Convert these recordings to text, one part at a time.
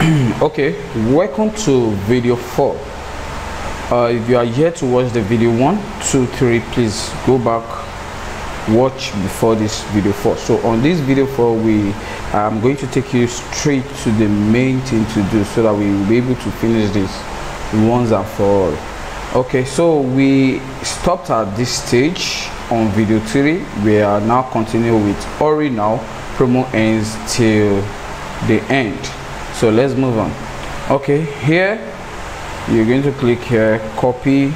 Okay, welcome to video 4. If you are yet to watch the video 1, 2, 3, please go back, watch before this video 4. So on this video 4, I'm going to take you straight to the main thing to do so that we will be able to finish this once and for all. Okay, so we stopped at this stage on video 3. We are now continuing with Ori now. Promo ends till the end. So let's move on. Okay, here you're going to click here, copy.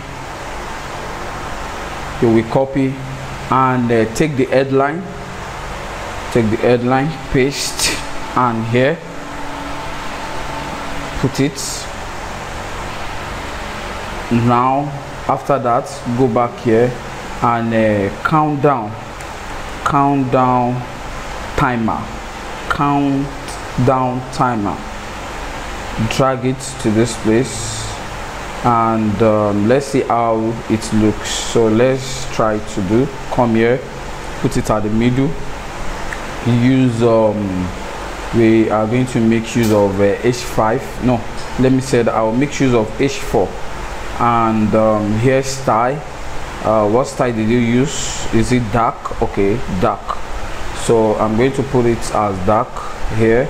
You will copy and take the headline, paste, and here put it. Now after that, go back here and countdown timer, drag it to this place, and let's see how it looks. So let's try to do, come here, put it at the middle, use we are going to make use of H5. No, let me say that I'll make use of H4. And here style, what style did you use? Is it dark? Okay, dark. So I'm going to put it as dark here.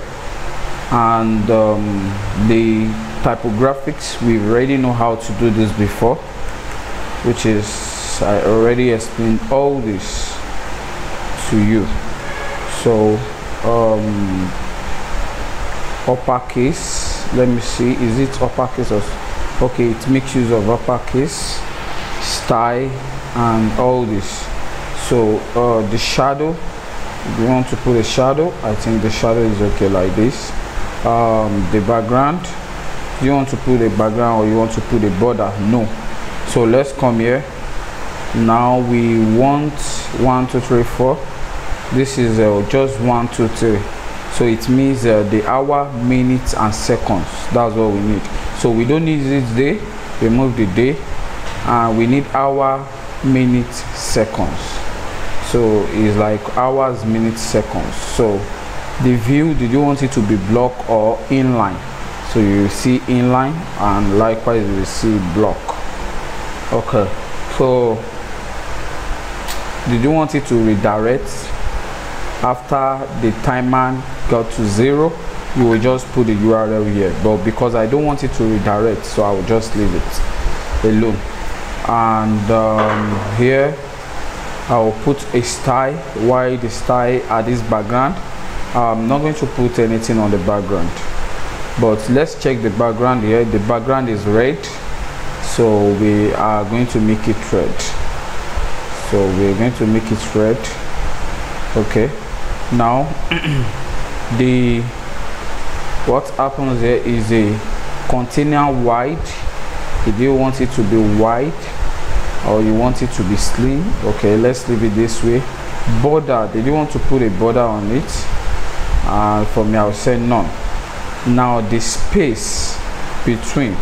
And the typographics, we already know how to do this before, which is, I already explained all this to you. So uppercase, let me see, is it uppercase or okay, it makes use of uppercase, style, and all this. So the shadow, if you want to put a shadow, I think the shadow is okay like this. The background, do you want to put a background or you want to put a border? No. So let's come here. Now we want 1 2 3 4. This is just 1 2 3. So it means the hour, minutes, and seconds. That's what we need. So we don't need this day, remove the day, and we need hour, minutes, seconds. So it's like hours, minutes, seconds. So the view, did you want it to be block or inline? So you see inline, and likewise you will see block. Okay, so did you want it to redirect after the timer got to 0? You will just put the URL here, but because I don't want it to redirect, so I will just leave it alone. And here I will put a style. Why the style at this background? I'm not going to put anything on the background, but let's check the background here. The background is red, so we are going to make it red. So we're going to make it red. Okay, now what happens here is a container wide. If you want it to be wide or you want it to be slim, okay, let's leave it this way. Border, did you want to put a border on it? For me, I'll say none. Now the space between,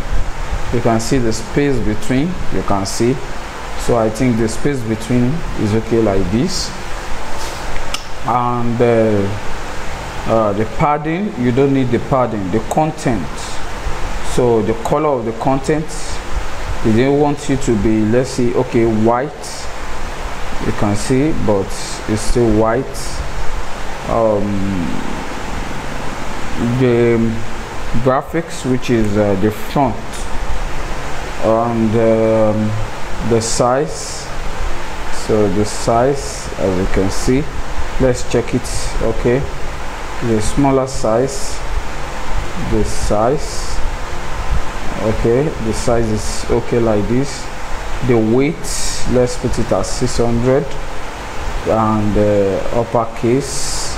you can see the space between, you can see. So I think the space between is okay like this. And the padding, you don't need the padding. The content, so the color of the content, they didn't want you to be, let's see, okay, white, you can see, but it's still white. The graphics, which is the front, and the size, so the size, as you can see, let's check it. Okay, the smaller size, the size, okay, the size is okay like this. The weight, let's put it at 600, and the uppercase,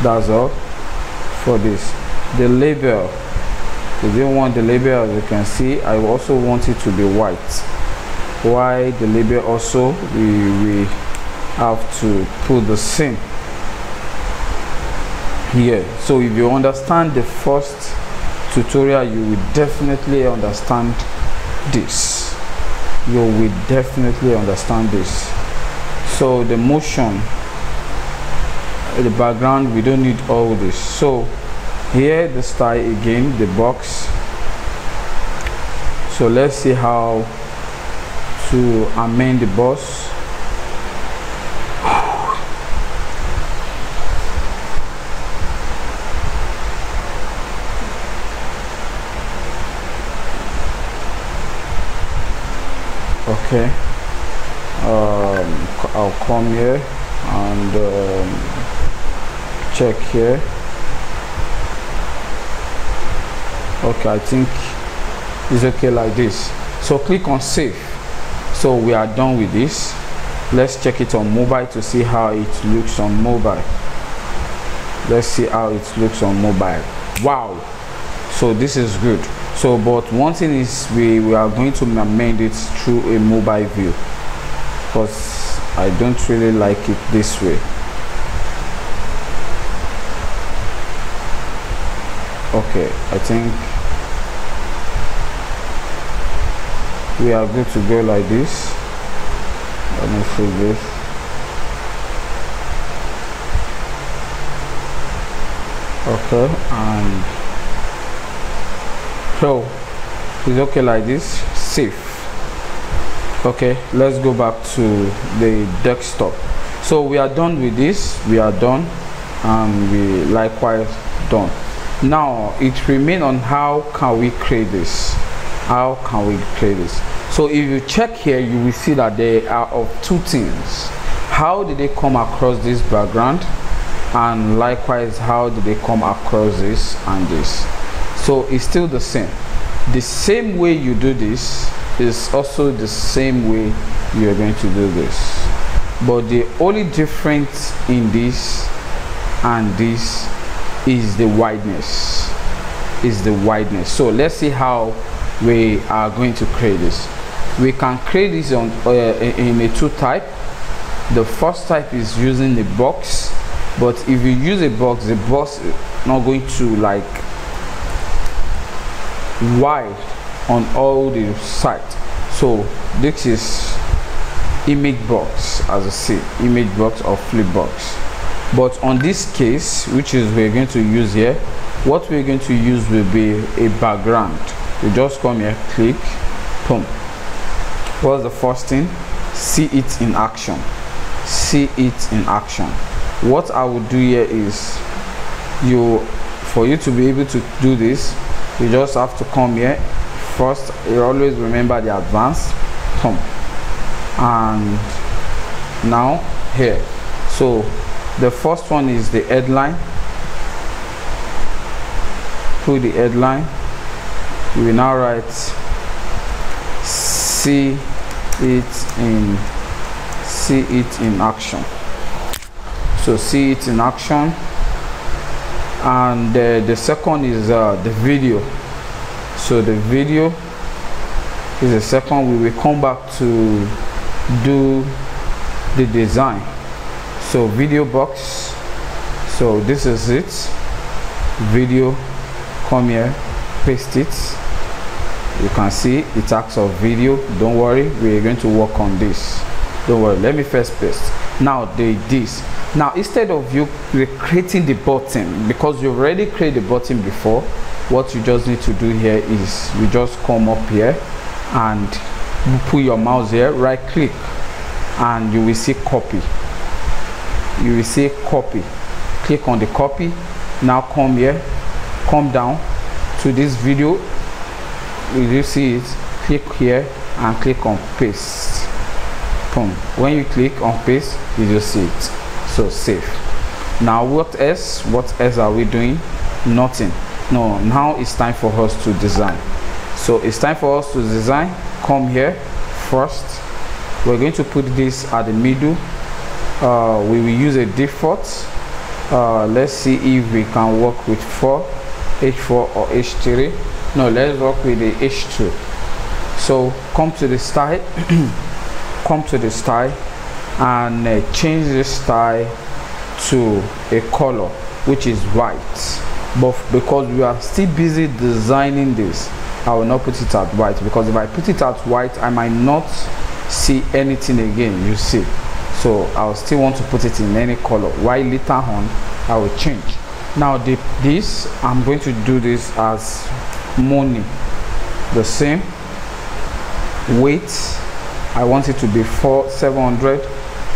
that's all for this. The label, if you want the label, as you can see, I also want it to be white. Why the label also? We have to put the same here. So if you understand the first tutorial, you will definitely understand this. You will definitely understand this. So the motion, the background, we don't need all this. So here the style again, the box. So let's see how to amend the box. Okay, I'll come here and check here. Okay, I think it's okay like this. So click on save. So we are done with this. Let's check it on mobile to see how it looks on mobile. Let's see how it looks on mobile. Wow, so this is good. So but one thing is we are going to amend it through a mobile view, because I don't really like it this way. Okay, I think we are good to go like this. Let me see this. Okay, and so it's okay like this. Save. Okay, let's go back to the desktop. So we are done with this. We are done, and we likewise done. Now it remains on how can we create this. How can we create this? So if you check here, you will see that they are of two things. How did they come across this background, and likewise how did they come across this and this? So it's still the same. The same way you do this is also the same way you are going to do this, but the only difference in this and this is the wideness. So let's see how we are going to create this. We can create this on in a two type. The first type is using the box, but if you use a box, the box is not going to like wide on all the sides. So this is image box, as I say, image box or flip box. But on this case, which is we're going to use here, what we're going to use will be a background. You just come here, click, boom. What's the first thing? See it in action. See it in action. What I will do here is, for you to be able to do this, you just have to come here first. You always remember the advanced, boom, and now here. So the first one is the headline. Put the headline. You will now write see it in action. So see it in action. And the second is the video. So the video is the second. We will come back to do the design. So video box. So this is it. Video. Come here, paste it. You can see it acts of video. Don't worry, we're going to work on this. Don't worry, let me first paste. Now this. Now instead of you creating the button, because you've already created the button before, what you just need to do here is you just come up here and you put your mouse here, right click, and you will see copy. You will see copy. Click on the copy. Now come here, come down to this video. Will you see it? Click here and click on paste. Boom. When you click on paste, you just see it. So save. Now what else are we doing? Nothing. No, now it's time for us to design. So it's time for us to design. Come here first. We're going to put this at the middle. We will use a default. Let's see if we can work with H4 or H3. No, let's work with the H2. So come to the style. Come to the style and change the style to a color which is white. But because we are still busy designing this, I will not put it at white, because if I put it at white, I might not see anything again, you see. So I'll still want to put it in any color, while later on I will change. Now this I'm going to do this as money, the same weight. I want it to be 700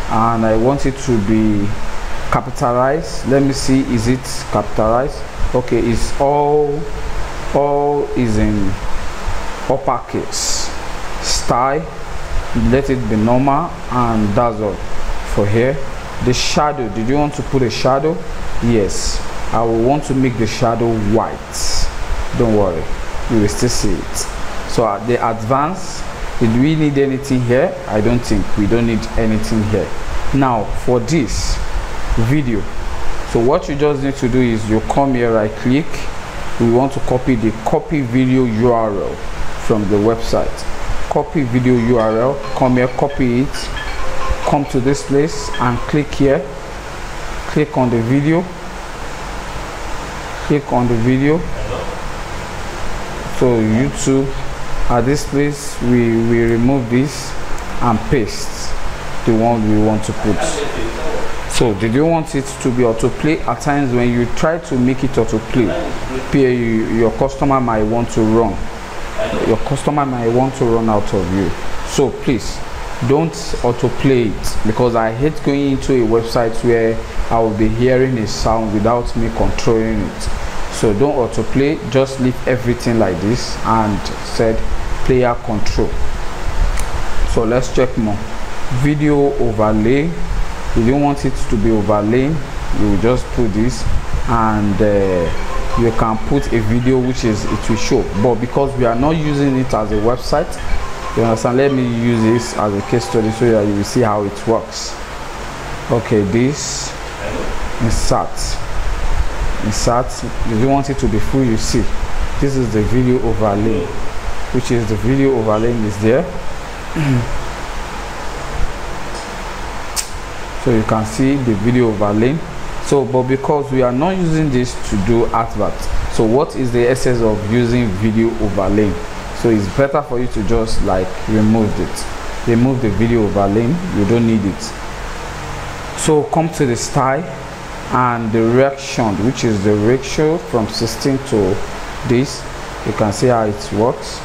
and I want it to be capitalized. Let me see, is it capitalized? Okay, it's all is in uppercase. Style, let it be normal, and that's all for here. The shadow, did you want to put a shadow? Yes, I will want to make the shadow white. Don't worry, you will still see it. So at the advanced, did we need anything here? I don't think we don't need anything here. Now for this video, so what you just need to do is you come here, right click, we want to copy the copy video URL from the website. Copy video URL, come here, copy it, come to this place and click here, click on the video, click on the video. So YouTube, at this place we remove this and paste the one we want to put. So did you want it to be autoplay? At times when you try to make it autoplay, your customer might want to run. Your customer might want to run out of you. So please don't autoplay it, because I hate going into a website where I will be hearing a sound without me controlling it. So don't autoplay, just leave everything like this and set player control. So let's check more. Video overlay, if you want it to be overlay, you will just put this, and you can put a video which is it will show, but because we are not using it as a website, you understand, let me use this as a case study so that you will see how it works. Okay, this insert, if you want it to be full, you see this is the video overlay, which is the video overlay is there. So you can see the video overlay. So but because we are not using this to do advert, so what is the essence of using video overlay? So it's better for you to just like remove the video overlay, you don't need it. So come to the style and the reaction, which is the ratio from 16 to this, you can see how it works,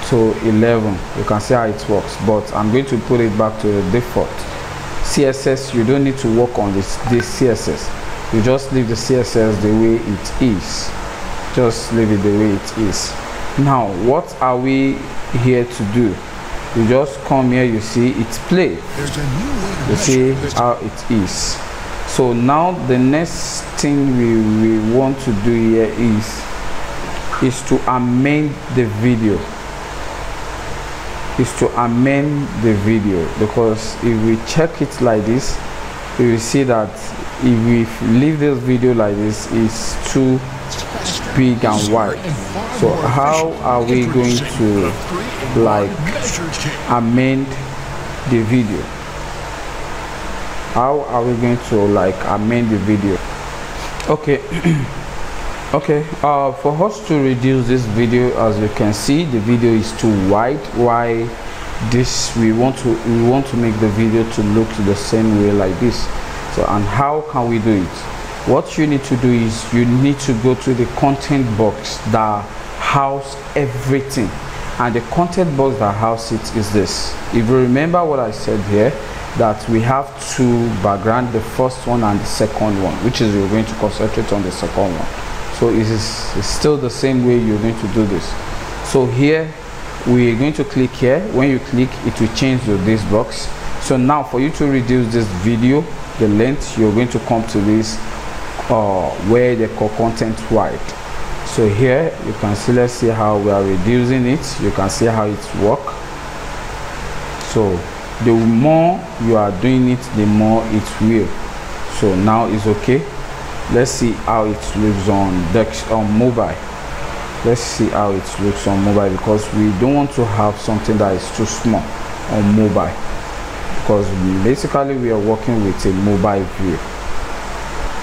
to 11, you can see how it works, but I'm going to put it back to the default. CSS, you don't need to work on this CSS, you just leave the CSS the way it is, just leave it the way it is. Now what are we here to do? You just come here, you see it's play, you see how it is. So now the next thing we want to do here is to amend the video, because if we check it like this, you will see that if we leave this video like this, it's too big and wide. So how are we going to like amend the video? How are we going to like amend the video? Okay. Okay, for us to reduce this video, as you can see the video is too wide. Why this? We want to make the video to look the same way like this. So, and how can we do it? What you need to do is you need to go to the content box that house everything, and the content box that house it is this. If you remember what I said here, that we have two background, the first one and the second one, which is we're going to concentrate on the second one. So it's still the same way you're going to do this. So here we're going to click here. When you click, it will change to this box. So now for you to reduce this video, the length, you're going to come to this where they call content wide. So here you can see, let's see how we are reducing it. You can see how it works. So the more you are doing it, the more it will. So now it's okay. Let's see how it looks on mobile. Let's see how it looks on mobile, because we don't want to have something that is too small on mobile, because basically we are working with a mobile view,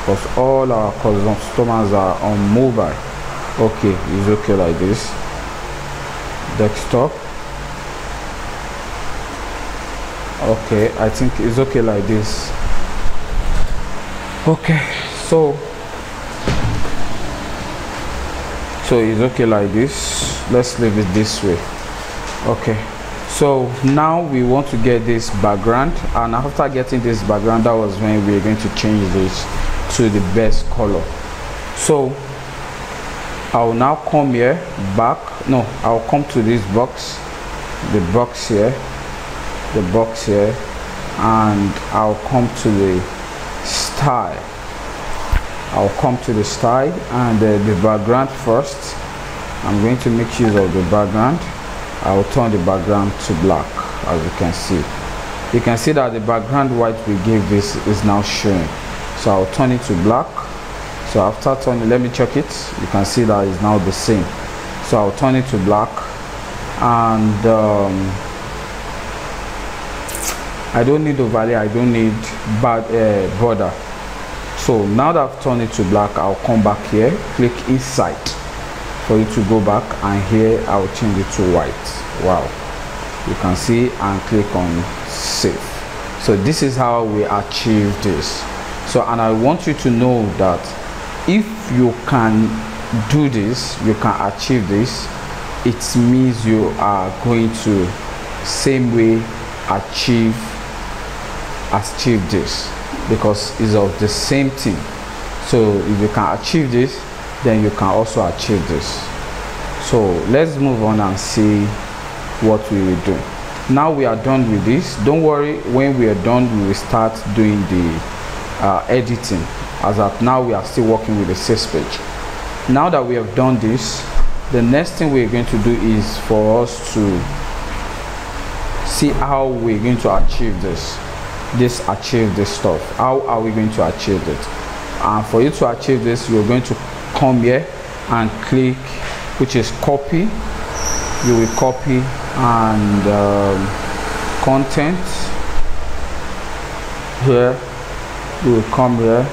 because all our customers are on mobile. Okay, it's okay like this. Desktop. Okay, I think it's okay like this. Okay, so So it's okay like this. Let's leave it this way. Okay, so now we want to get this background, and after getting this background, that was when we're going to change this to the best color. So I'll now come here back. No, I'll come to this box, the box here, and I'll come to the style. I'll come to the style and the background first. I'm going to make use of the background. I'll turn the background to black. As you can see that the background white we gave this is now showing. So I'll turn it to black. So after turning, let me check it. You can see that it's now the same. So I'll turn it to black, and I don't need overlay, I don't need border. So now that I've turned it to black, I'll come back here, click inside for it to go back, and here I'll change it to white. Wow, you can see, and click on save. So this is how we achieve this. So, and I want you to know that if you can do this, you can achieve this, it means you are going to same way achieve this, because it's of the same thing. So if you can achieve this, then you can also achieve this. So let's move on and see what we will do. Now we are done with this. Don't worry, when we are done, we will start doing the editing. As of now, we are still working with the sales page. Now that we have done this, the next thing we're going to do is for us to see how we're going to achieve this stuff. How are we going to achieve it? And for you to achieve this, you're going to come here and click, which is copy. You will copy, and content here, you will come here.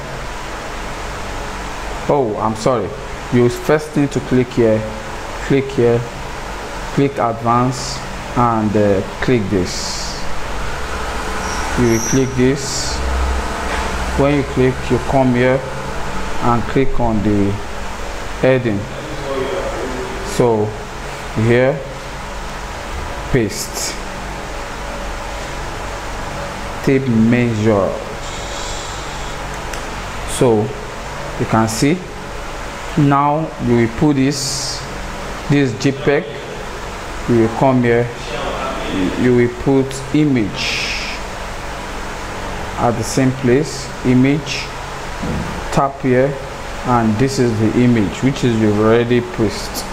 Oh, I'm sorry, you first need to click here, click advance, and click this. You will click this. When you click, you come here and click on the heading. So here, paste, tape measure. So you can see now you will put this JPEG. You will come here, you will put image at the same place, image, tap here, and this is the image which is we've already pressed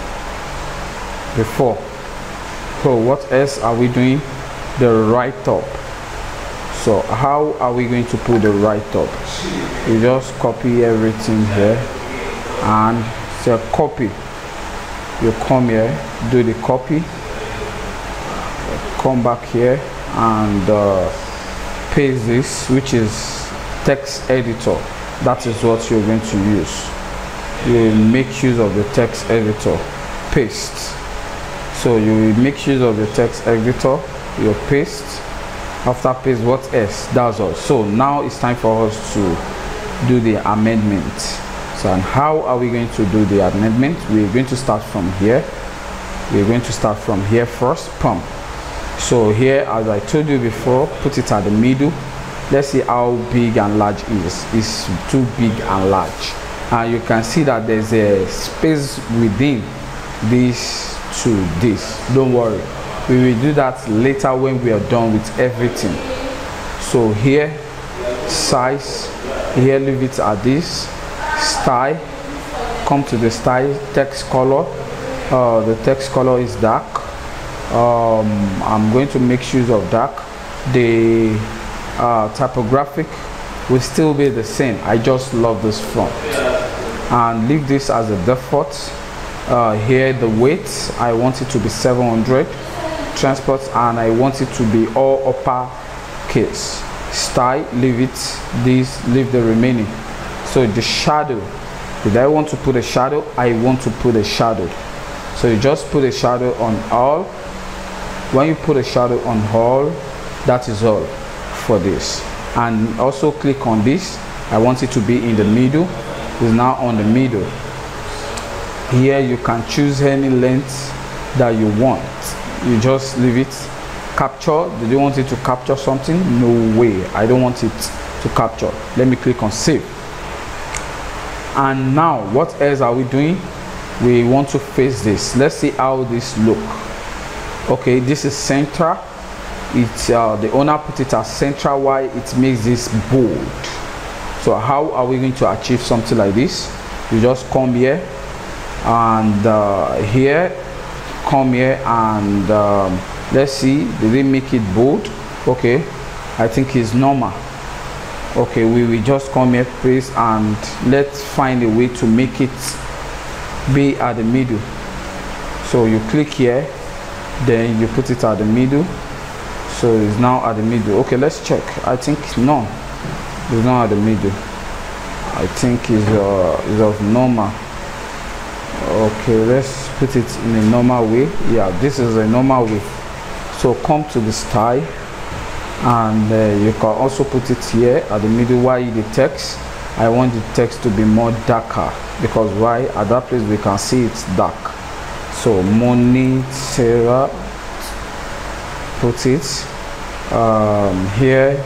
before. So what else are we doing? The write up. So how are we going to put the write up? You just copy everything here and say copy. You come here, do the copy, come back here and paste this, which is text editor. That is what you're going to use. You make use of the text editor, paste. So you will make use of the text editor, you paste. After paste, what else? That's all. So now it's time for us to do the amendment. So, and how are we going to do the amendment? We're going to start from here. We're going to start from here first, pump. So here, as I told you before, put it at the middle. Let's see how big and large is. It's too big and large. And you can see that there's a space within this to this. Don't worry, we will do that later when we are done with everything. So here, size, here leave it at this. Style, come to the style, text color. The text color is dark. I'm going to make use of dark. The typographic will still be the same. I just love this font, and leave this as a default. Here the weight, I want it to be 700. Transport, and I want it to be all upper case. Style, leave it this, leave the remaining. So the shadow, did I want to put a shadow? I want to put a shadow. So you just put a shadow on all. When you put a shadow on all, that is all for this. And also click on this. I want it to be in the middle. It's now on the middle. Here you can choose any length that you want. You just leave it. Capture. Do you want it to capture something? No way, I don't want it to capture. Let me click on save. And now what else are we doing? We want to face this. Let's see how this look. Okay, this is central. It's the owner put it as central. Why? It makes this bold. So how are we going to achieve something like this? You just come here and here, come here and let's see, did they make it bold? Okay, I think it's normal. Okay, we will just come here, please, and let's find a way to make it be at the middle. So you click here, then you put it at the middle. So it's now at the middle. Okay, let's check. I think no, it's not at the middle. I think it's of normal. Okay, let's put it in a normal way. Yeah, this is a normal way. So come to the style, and you can also put it here at the middle. Why the text? I want the text to be more darker, because why? At that place we can see it's dark. So Moni Sarah, put it here.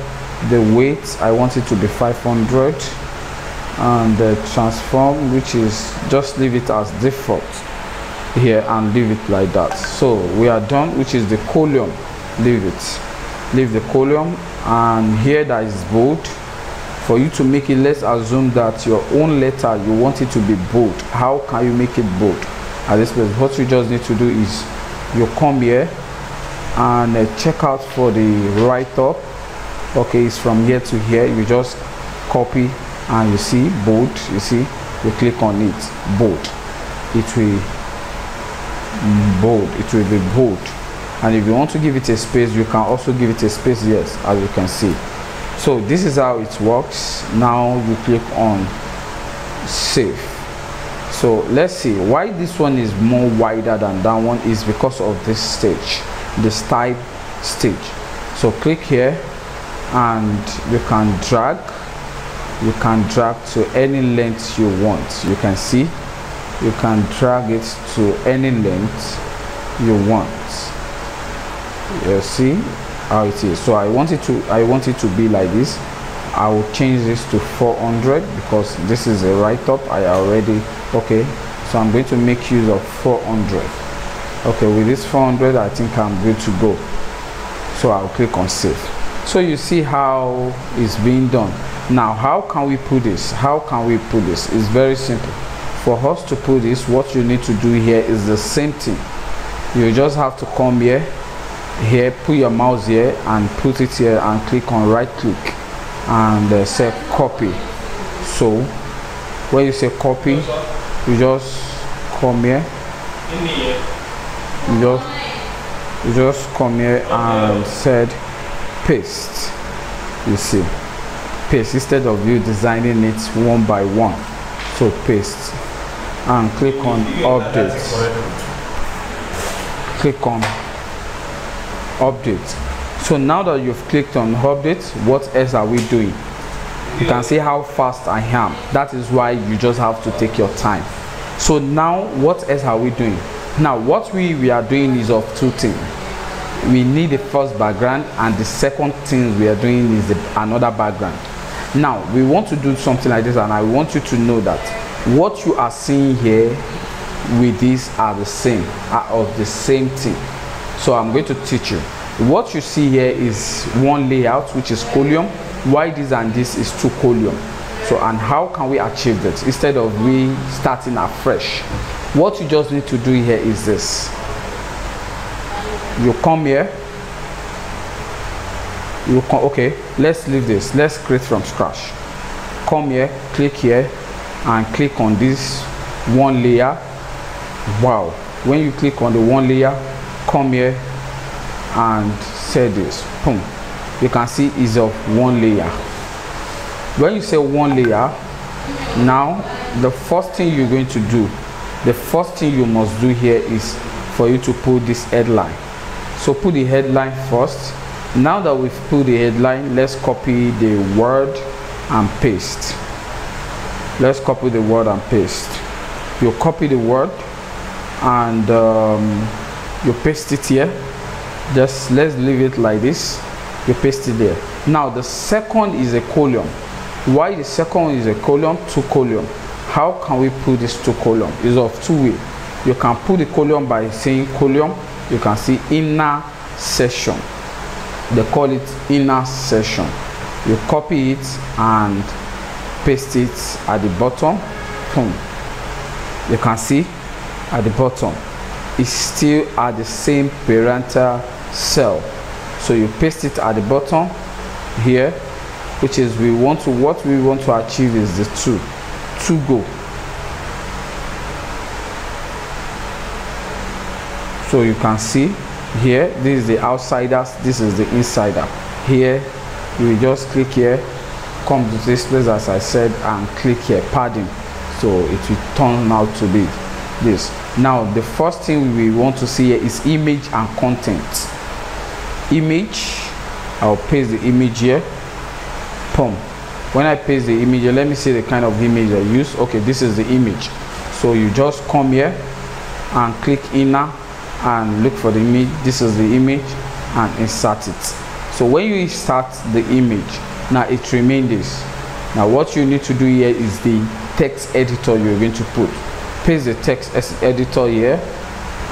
The weight, I want it to be 500, and the transform, which is just leave it as default here and leave it like that. So we are done, which is the column. Leave the column, and here that is bold. For you to make it, let's assume that your own letter, you want it to be bold. How can you make it bold? At this place, what you just need to do is you come here and check out for the write up. Okay, it's from here to here. You just copy and you see bold. You see, you click on it, bold. It will bold. It will be bold. And if you want to give it a space, you can also give it a space. Yes, as you can see. So this is how it works. Now you click on save. So let's see why this one is more wider than that one is because of this stage, the style stage. So click here and you can drag to any length you want. You can see you can drag it to any length you want. You see how it is. So I want it to be like this. I will change this to 400 because this is a write-up. I already okay, so I'm going to make use of 400. Okay, with this 400 I think I'm good to go. So I'll click on save. So you see how it's being done. Now how can we put this? It's very simple. For us to put this, what you need to do here is the same thing. You just have to come here, put your mouse here and put it here and click on right click and say copy. So when you say copy, you just come here, you just come here and said paste. You see, paste instead of you designing it one by one. So paste and click on update. Click on update. So now that you've clicked on update, what else are we doing? You can see how fast I am. That is why you just have to take your time. So now what else are we doing? Now what we are doing is of two things. We need the first background, and the second thing we are doing is another background. Now we want to do something like this, and I want you to know that what you are seeing here with this are the same, are of the same thing. So I'm going to teach you. What you see here is one layout, which is column. Why this and this is two column. So, and how can we achieve that instead of we starting afresh? What you just need to do here is this. You come here, you come, okay, let's leave this, let's create from scratch. Come here, click here and click on this one layer. Wow, when you click on the one layer, come here and say this, boom, you can see is of one layer. When you say one layer, now the first thing you're going to do, the first thing you must do here is for you to put this headline. So put the headline first. Now that we've put the headline, let's copy the word and paste. Let's copy the word and paste. you copy the word and you paste it here. Just let's leave it like this. You paste it there. Now the second is a column. Why the second is a column? 2 column. How can we put this 2 column? Is of 2 ways. You can put the column by saying column. You can see inner section. They call it inner section. You copy it and paste it at the bottom. Boom. You can see at the bottom it's still at the same parental cell. So you paste it at the bottom here, which is what we want to achieve is the 2 go. So you can see here, this is the outsiders, this is the insider. Here you will just click here, come to this place as I said, and click here, padding. So it will turn out to be this. Now the first thing we want to see here is image and content. Image, I'll paste the image here. Boom. When I paste the image, let me see the kind of image I use. Okay, this is the image. So you just come here and click inner and look for the image. This is the image and insert it. So when you insert the image, now it remains this. Now what you need to do here is the text editor you're going to put. Paste the text editor here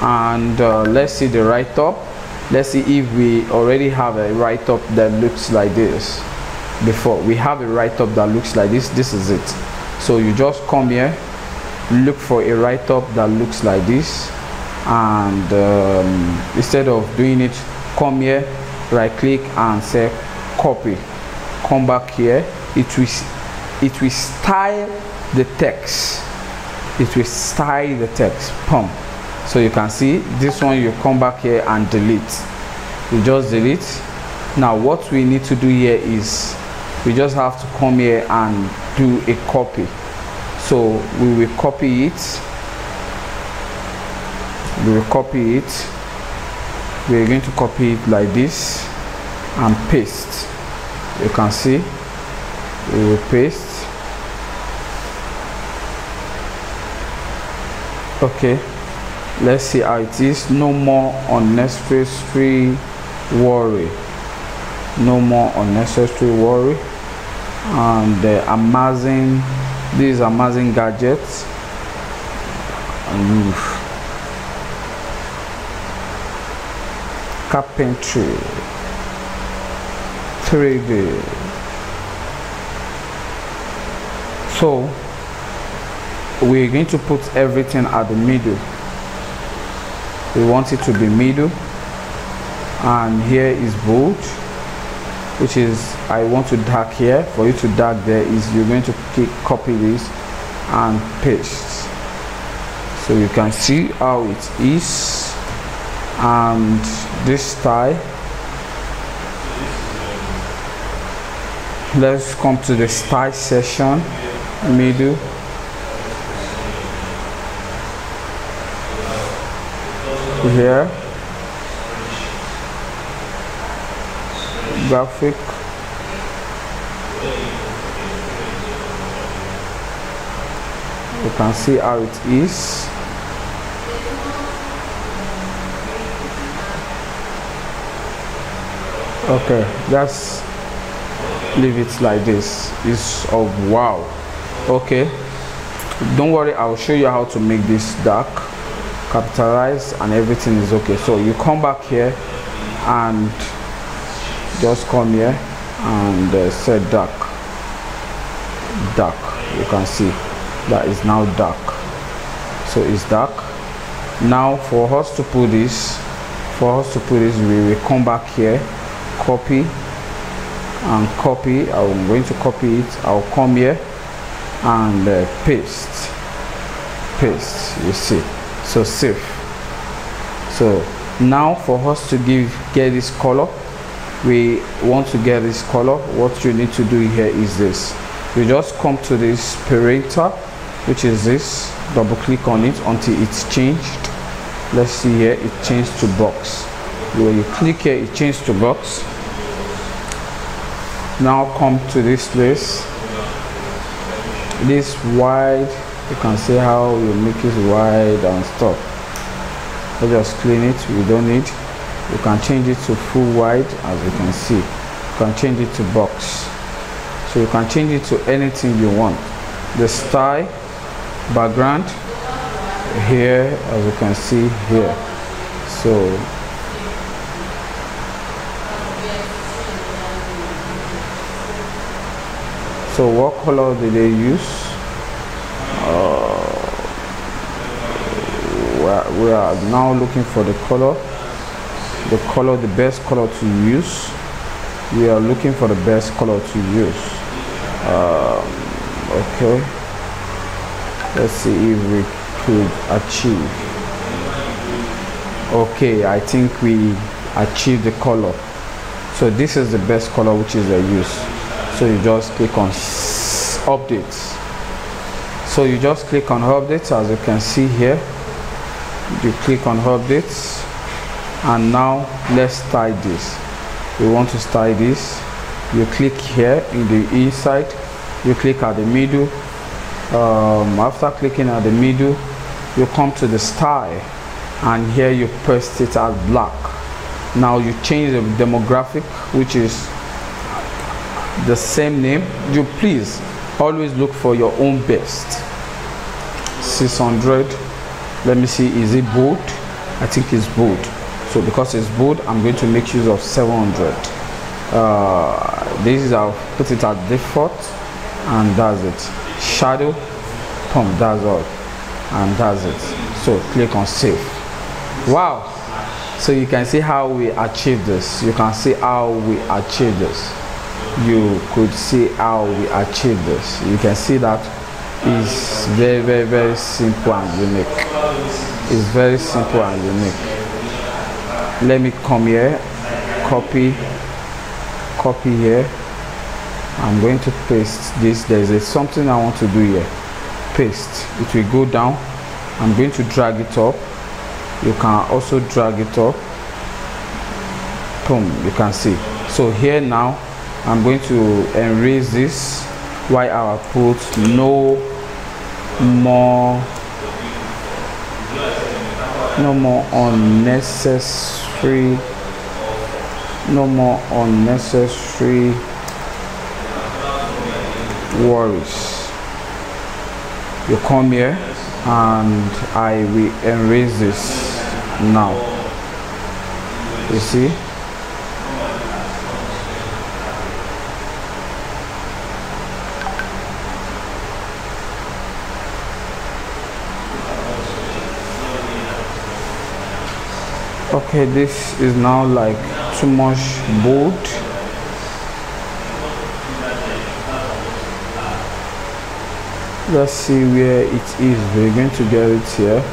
and let's see the write-up. Let's see if we already have a write-up that looks like this. Before we have a write-up that looks like this. This is it. So you just come here, look for a write-up that looks like this, and instead of doing it, come here, right click and say copy. Come back here. It will style the text. It will style the text. Boom. So you can see this one. You come back here and delete. You just delete. Now what we need to do here is we just have to come here and do a copy. So we will copy it. We will copy it. We are going to copy it like this and paste. You can see we will paste. Okay, let's see how it is. No more unnecessary worry. No more unnecessary worry. And Amazon, these Amazon gadgets. Carpentry, 3D. So we're going to put everything at the middle. We want it to be middle, and here is bold, which is I want to dark here. For you to dark there is you're going to copy this and paste. So you can see how it is. And this style, let's come to the style section, middle. Here, graphic, you can see how it is. Okay, let's leave it like this. It's wow. Okay, don't worry, I'll show you how to make this dark, capitalize, and everything is okay. So you come back here and just come here and set dark. You can see that is now dark. So it's dark. Now for us to put this, we will come back here, copy and copy. I'm going to copy it. I'll come here and paste. You see. So save. So now for us to get this color, we want to get this color. What you need to do here is this. You just come to this parental, which is this, double click on it until it's changed. Let's see here, it changed to box. When you click here, it changed to box. Now come to this place, this wide You can see how you make it wide and stuff. Let's just clean it. We don't need. You can change it to full wide, as you can see. You can change it to box. So you can change it to anything you want. The style, background, here, as you can see here. So what color did they use? We are now looking for the color, the best color to use. We are looking for the best color to use. Okay, let's see if we could achieve. Okay, I think we achieved the color. So this is the best color, which is the use. So you just click on updates. So you just click on updates, as you can see here. You click on updates, and now let's style this. We want to style this. You click here in the inside, you click at the middle. After clicking at the middle, you come to the style, and here you paste it as black. Now you change the demographic, which is the same name. You please always look for your own best. 600. Let me see, is it bold? I think it's bold. So because it's bold, I'm going to make use of 700. This is, I'll put it at default, and that's it. Shadow, boom, that's all, and that's it. So click on save. Wow. So you can see how we achieve this. You can see how we achieve this. You could see how we achieve this. You can see that is very, very, very simple and unique. It's very simple and unique. Let me come here, copy here. I'm going to paste this. There's something I want to do here. Paste. It will go down. I'm going to drag it up. You can also drag it up. Boom, you can see. So here now, I'm going to erase this. Why I put no more unnecessary worries. You come here, and I will erase this now. You see? Okay, this is now like too much bold. Let's see where it is. We're going to get it here.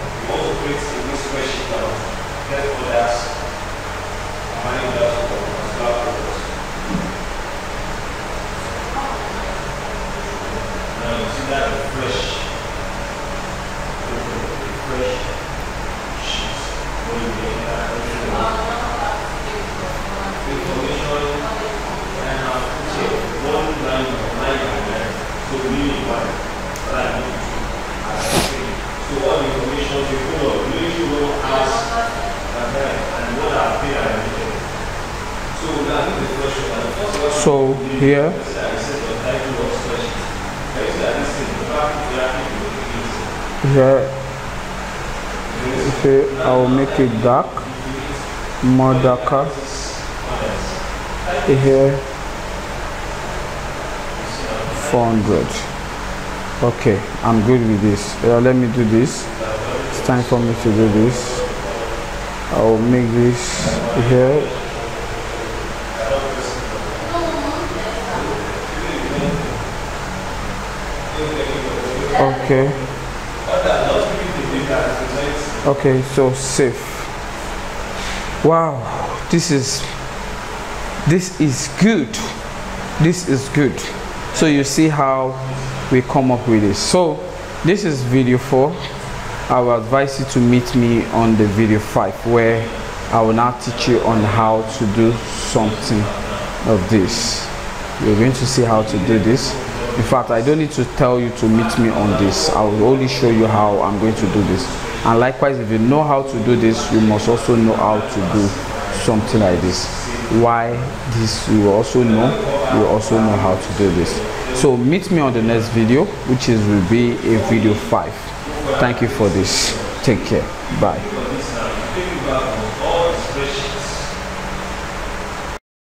So here, okay, I will make it dark, more darker. Here, 400. Okay, I'm good with this. Let me do this. It's time for me to do this. I will make this here. Okay, so save. Wow, this is good. This is good. So you see how we come up with this. So this is video 4. I will advise you to meet me on the video 5, where I will now teach you on how to do something of this. You're going to see how to do this. In fact, I don't need to tell you to meet me on this. I will only show you how I'm going to do this. And likewise, if you know how to do this, you must also know how to do something like this. Why this you will also know how to do this. So meet me on the next video, which will be a video 5. Thank you for this. Take care. Bye.